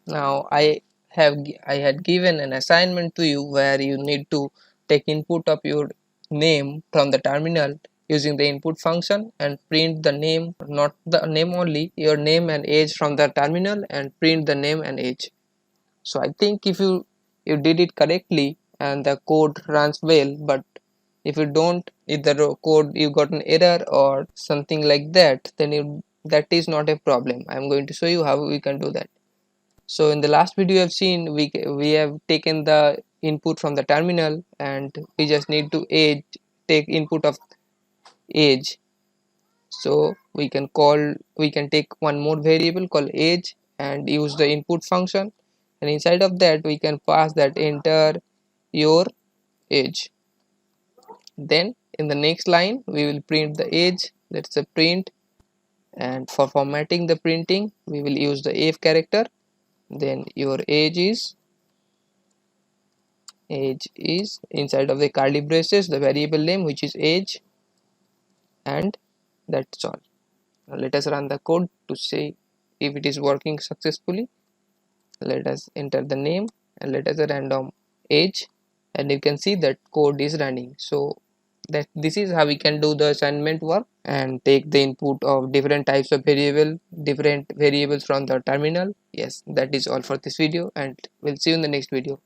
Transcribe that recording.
Now I had given an assignment to you where you need to take input of your name from the terminal using the input function and print the name, not the name only, your name and age from the terminal, and print the name and age. So I think if you did it correctly and the code runs well, but if you don't, if the code you got an error or something like that, then that is not a problem. I'm going to show you how we can do that. So in the last video you have seen, we have taken the input from the terminal and we just need to take input of age. So we can take one more variable called age and use the input function, and inside of that we can pass that enter your age. Then in the next line we will print the age. Let's say print, and for formatting the printing we will use the f character. Then your age is inside of the curly braces the variable name, which is age, and that's all. Now let us run the code to see if it is working successfully. Let us enter the name and let us a random age, and you can see that code is running. So that this is how we can do the assignment work and take the input of different types of different variables from the terminal. Yes, that is all for this video, and we'll see you in the next video.